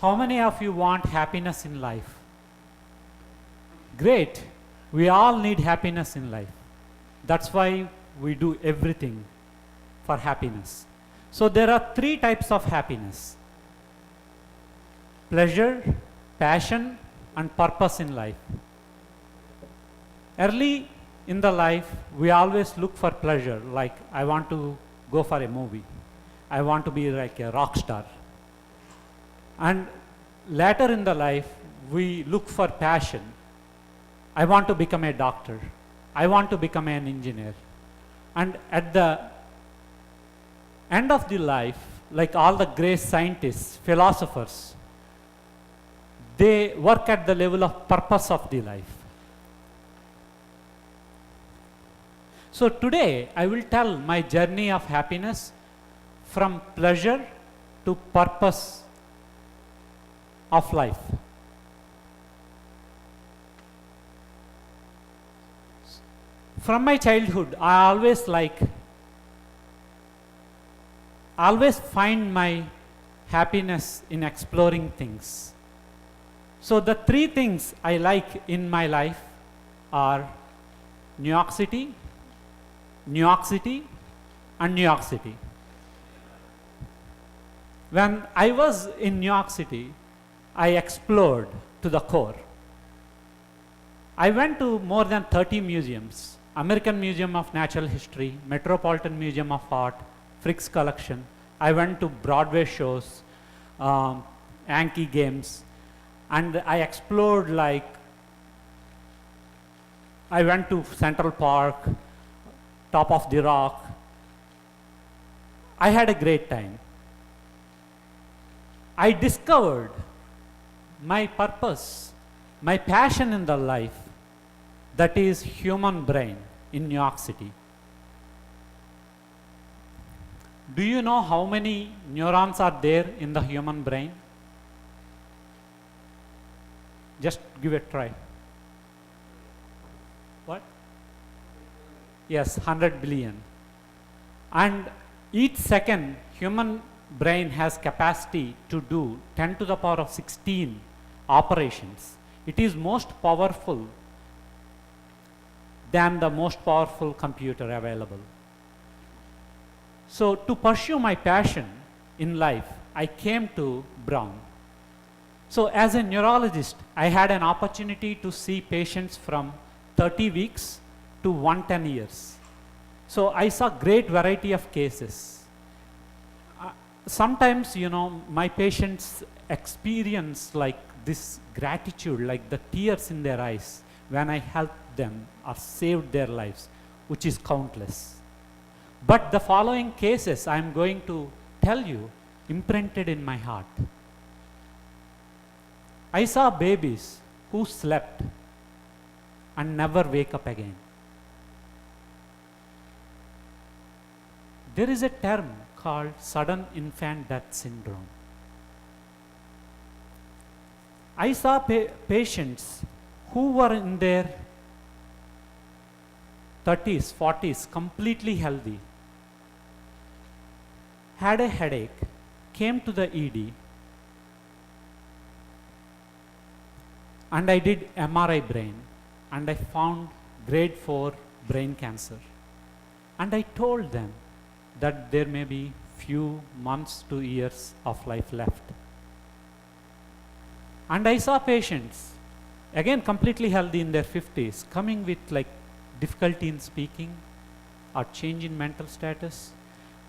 How many of you want happiness in life? Great. We all need happiness in life. That's why we do everything for happiness. So there are three types of happiness: pleasure, passion, and purpose in life. Early in the life, we always look for pleasure, like I want to go for a movie. I want to be like a rock star. And later in the life, we look for passion. I want to become a doctor. I want to become an engineer. And at the end of the life, like all the great scientists, philosophers, they work at the level of purpose of the life. So today, I will tell my journey of happiness from pleasure to purpose of life. From my childhood, I always find my happiness in exploring things. So the three things I like in my life are New York City, New York City, and New York City. When I was in New York City, I explored to the core. I went to more than 30 museums: American Museum of Natural History, Metropolitan Museum of Art, Frick's Collection. I went to Broadway shows, Yankee games, and I explored, like, I went to Central Park, Top of the Rock. I had a great time. I discovered my purpose, my passion in the life, that is human brain in New York City. Do you know how many neurons are there in the human brain? Just give it a try. What? Yes, 100 billion. And each second, human brain has capacity to do 10 to the power of 16 operations. It is most powerful than the most powerful computer available. So to pursue my passion in life, I came to Brown. So as a neurologist, I had an opportunity to see patients from 30 weeks to 110 years. So I saw great variety of cases. Sometimes, my patients experience like this gratitude, like the tears in their eyes when I helped them or saved their lives, which is countless. But the following cases I am going to tell you imprinted in my heart. I saw babies who slept and never wake up again. There is a term called sudden infant death syndrome. I saw patients who were in their 30s, 40s, completely healthy, had a headache, came to the ED, and I did MRI brain, and I found grade 4 brain cancer. And I told them that there may be few months to years of life left. And I saw patients, again completely healthy in their 50s, coming with like difficulty in speaking or change in mental status.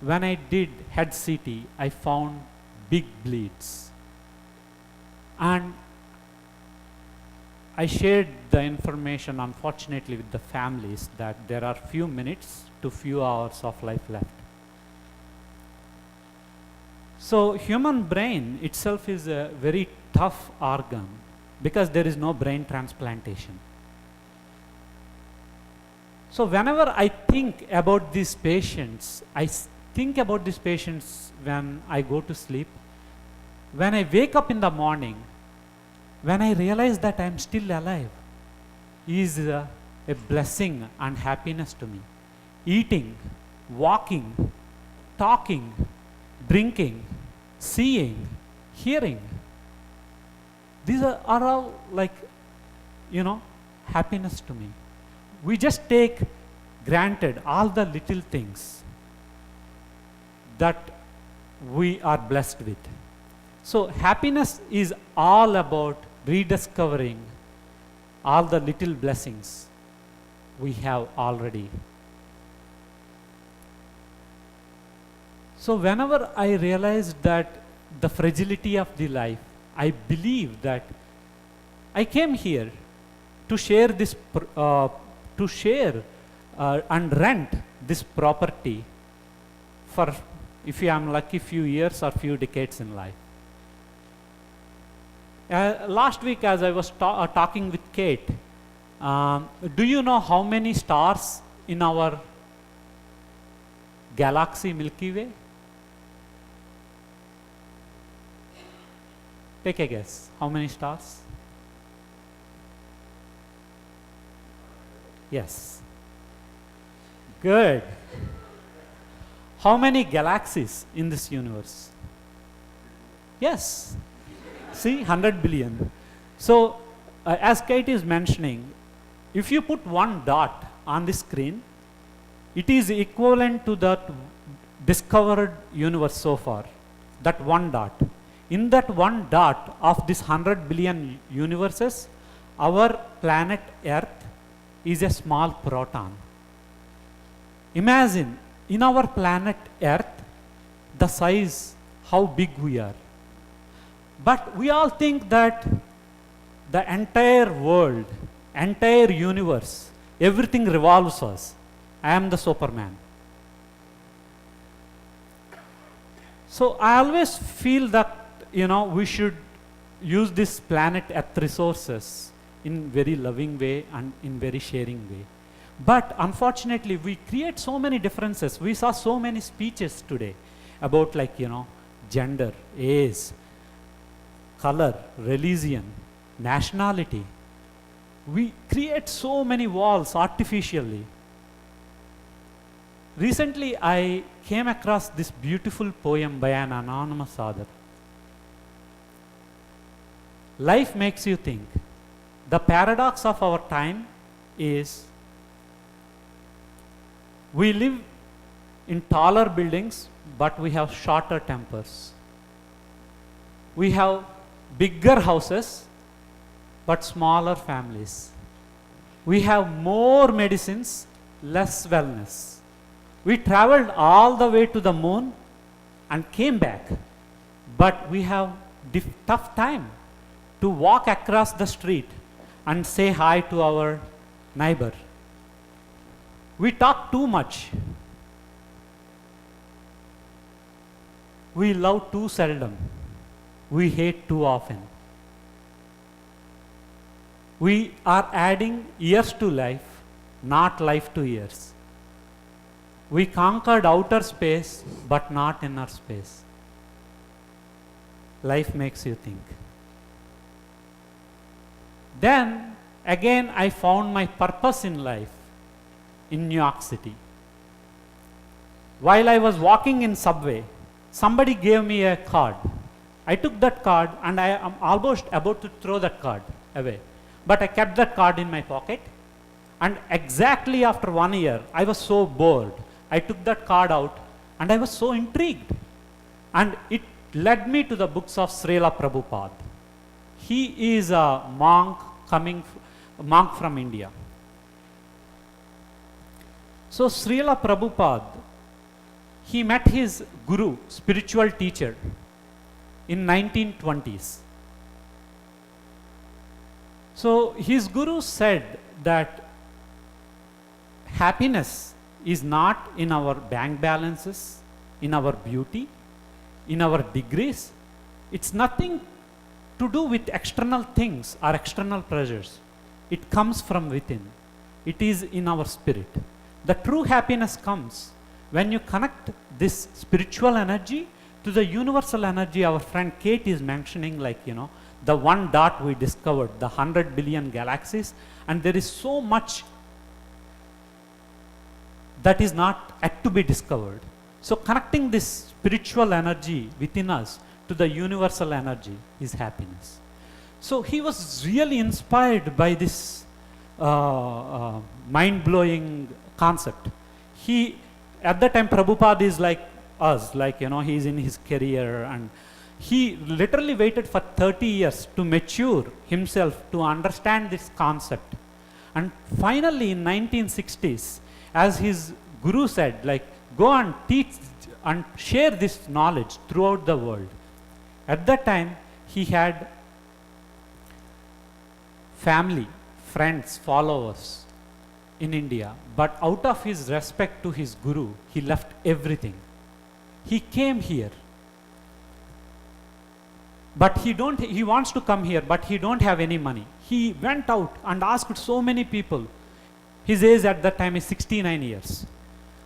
When I did head CT, I found big bleeds. And I shared the information, unfortunately, with the families that there are few minutes to few hours of life left. So human brain itself is a very tough organ because there is no brain transplantation. So whenever I think about these patients, I think about these patients when I go to sleep. When I wake up in the morning, when I realize that I am still alive, is a blessing and happiness to me. Eating, walking, talking, drinking, seeing, hearing, These are all like, you know, happiness to me. We just take granted all the little things that we are blessed with. So happiness is all about rediscovering all the little blessings we have already. So whenever I realized that the fragility of the life, I believe that I came here to share this, and rent this property for, if I am lucky, few years or few decades in life. Last week, as I was talking with Kate, do you know how many stars in our galaxy Milky Way? Take a guess. How many stars? Yes. Good. How many galaxies in this universe? Yes. See, 100 billion. So, as Kate is mentioning, if you put one dot on the screen, it is equivalent to that discovered universe so far, that one dot. In that one dot of this 100 billion universes, our planet Earth is a small proton. Imagine, in our planet Earth, the size, how big we are. But we all think that the entire world, entire universe, everything revolves us. I am the Superman. So I always feel that, you know, we should use this planet Earth resources in very loving way and in very sharing way. But unfortunately, we create so many differences. We saw so many speeches today about, like, you know, gender, age, color, religion, nationality. We create so many walls artificially. Recently, I came across this beautiful poem by an anonymous author. Life makes you think. The paradox of our time is we live in taller buildings, but we have shorter tempers. We have bigger houses, but smaller families. We have more medicines, less wellness. We traveled all the way to the moon and came back, but we have tough time to walk across the street and say hi to our neighbor. We talk too much. We love too seldom. We hate too often. We are adding years to life, not life to years. We conquered outer space, but not inner space. Life makes you think. Then, again, I found my purpose in life in New York City. While I was walking in subway, somebody gave me a card. I took that card and I am almost about to throw that card away. But I kept that card in my pocket, and exactly after 1 year, I was so bored. I took that card out and I was so intrigued. And it led me to the books of Srila Prabhupada. He is a monk from India. So Srila Prabhupada, he met his guru, spiritual teacher, in 1920s. So his guru said that happiness is not in our bank balances, in our beauty, in our degrees. It's nothing to do with external things or external pressures. It comes from within. It is in our spirit. The true happiness comes when you connect this spiritual energy to the universal energy our friend Kate is mentioning, like, you know, the one dot we discovered, the 100 billion galaxies, and there is so much that is not yet to be discovered. So connecting this spiritual energy within us to the universal energy is happiness. So he was really inspired by this mind-blowing concept. He, at that time, Prabhupada is like us, like, you know, he's in his career, and he literally waited for 30 years to mature himself to understand this concept. And finally in 1960s, as his guru said, like, go and teach and share this knowledge throughout the world. At that time, he had family, friends, followers in India, but out of his respect to his guru, he left everything. He came here, but he wants to come here, but he don't have any money. He went out and asked so many people. His age at that time is 69 years.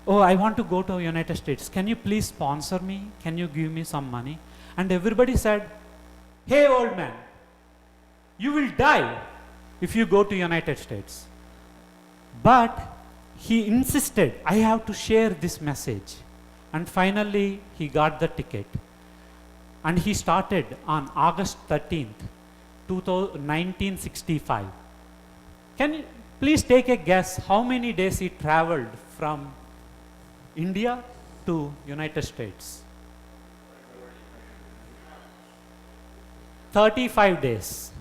Oh, I want to go to United States. Can you please sponsor me? Can you give me some money? And everybody said, hey old man, you will die if you go to United States. But he insisted, I have to share this message. And finally, he got the ticket. And he started on August 13th, 1965. Can you please take a guess how many days he traveled from India to United States? 35 days.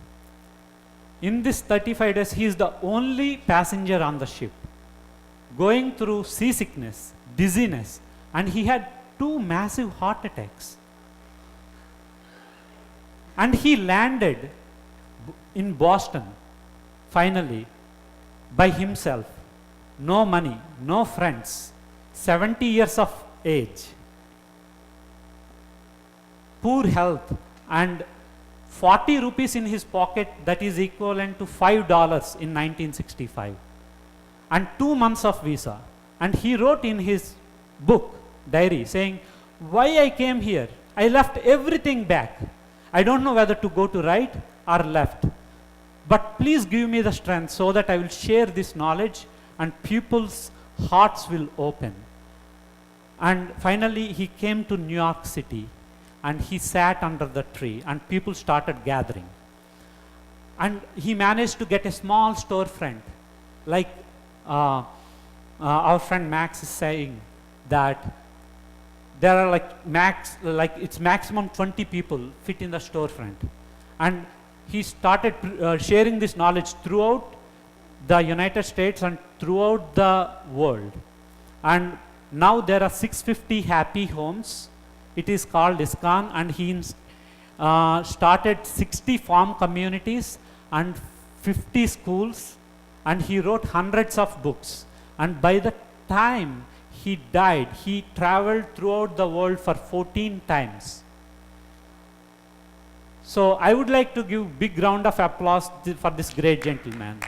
In this 35 days, he is the only passenger on the ship, going through seasickness, dizziness, and he had 2 massive heart attacks. And he landed in Boston, finally, by himself. No money, no friends, 70 years of age, poor health, and 40 rupees in his pocket, that is equivalent to $5 in 1965, and 2 months of visa. And he wrote in his book, diary, saying, why I came here? I left everything back. I don't know whether to go to right or left, but please give me the strength so that I will share this knowledge and people's hearts will open. And finally he came to New York City, and he sat under the tree, and people started gathering. And he managed to get a small storefront, like our friend Max is saying, that there are like it's maximum 20 people fit in the storefront. And he started sharing this knowledge throughout the United States and throughout the world. And now there are 650 happy homes. It is called ISKCON, and he started 60 farm communities and 50 schools, and he wrote hundreds of books. And by the time he died, he traveled throughout the world for 14 times. So I would like to give big round of applause for this great gentleman.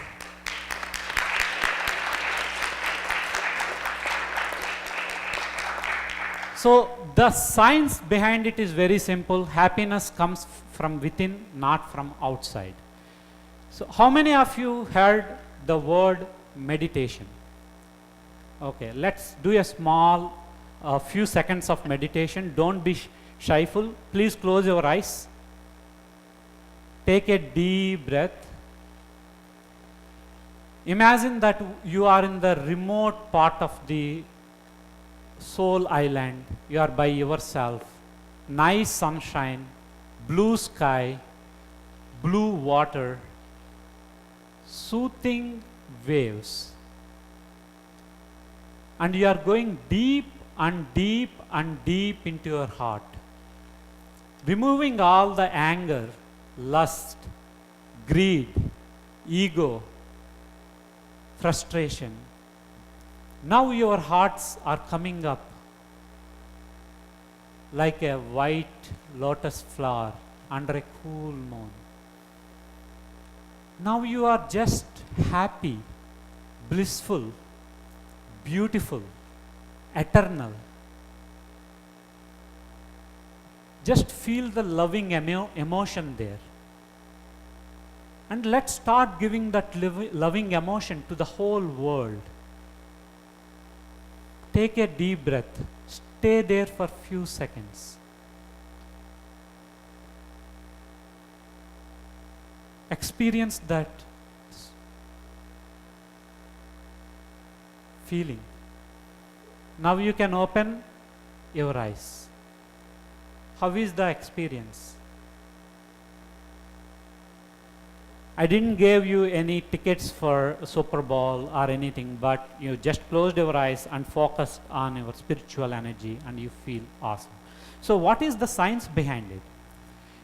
So the science behind it is very simple. Happiness comes from within, not from outside. So how many of you heard the word meditation? Okay, let's do a small few seconds of meditation. Don't be shyful. Please close your eyes. Take a deep breath. Imagine that you are in the remote part of the soul island. You are by yourself. Nice sunshine, blue sky, blue water, soothing waves. And you are going deep and deep and deep into your heart, removing all the anger, lust, greed, ego, frustration. Now your hearts are coming up like a white lotus flower under a cool moon. Now you are just happy, blissful, beautiful, eternal. Just feel the loving emotion there. And let's start giving that loving emotion to the whole world. Take a deep breath. Stay there for a few seconds. experience that feeling. Now you can open your eyes. How is the experience? I didn't give you any tickets for Super Bowl or anything, but you just closed your eyes and focused on your spiritual energy and you feel awesome. So what is the science behind it?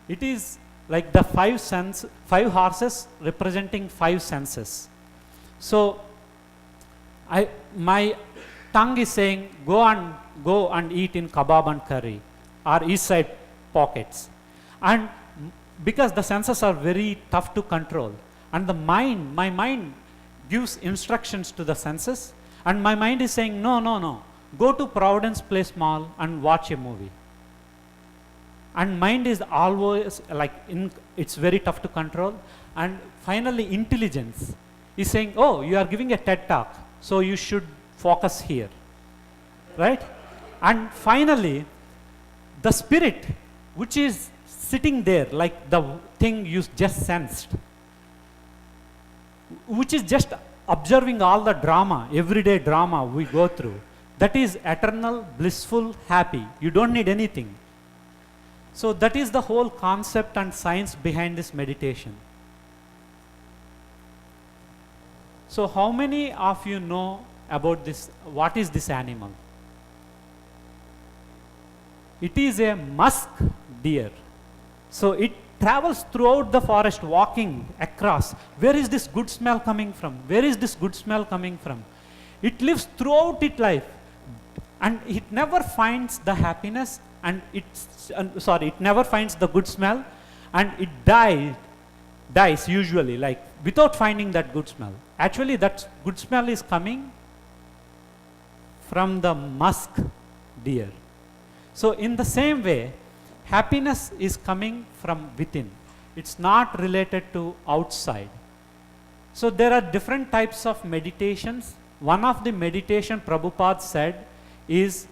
It is like the five horses representing 5 senses. So my tongue is saying, go and eat in kebab and curry or east side pockets. And because the senses are very tough to control, and my mind gives instructions to the senses, and my mind is saying, no, go to Providence Place Mall and watch a movie. And mind is always like, it's very tough to control. And finally intelligence is saying, oh, you are giving a TED talk, so you should focus here, right? And finally, the spirit, which is sitting there, like the thing you just sensed, which is just observing all the drama, everyday drama we go through, that is eternal, blissful, happy. You don't need anything. So that is the whole concept and science behind this meditation. So how many of you know about this? What is this animal? It is a musk deer. So it travels throughout the forest, walking across. Where is this good smell coming from? Where is this good smell coming from? It lives throughout its life, and it never finds the happiness, and it never finds the good smell, and it dies usually, like without finding that good smell. Actually, that good smell is coming from the musk deer. So in the same way, happiness is coming from within. It's not related to outside. So there are different types of meditations. One of the meditation Prabhupada said is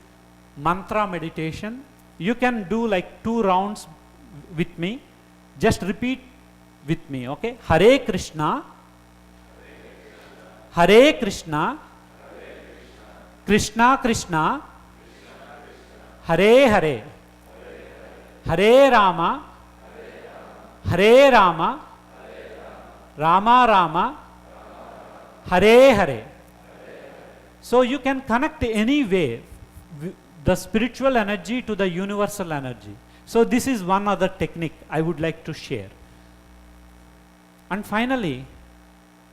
mantra meditation. You can do like 2 rounds with me. Just repeat with me, okay? Hare Krishna, Hare Krishna, Krishna Krishna, Hare Hare, Hare Rama, Hare Rama, Rama Rama, Hare Hare. So you can connect any way the spiritual energy to the universal energy. So this is one other technique I would like to share. And finally,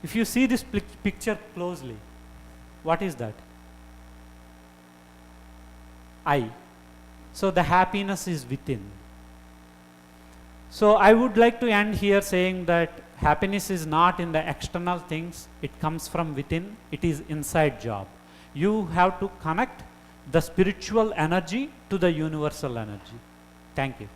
if you see this picture closely, what is that? I. So the happiness is within. So I would like to end here saying that happiness is not in the external things, it comes from within, it is inside job. You have to connect the spiritual energy to the universal energy. Thank you.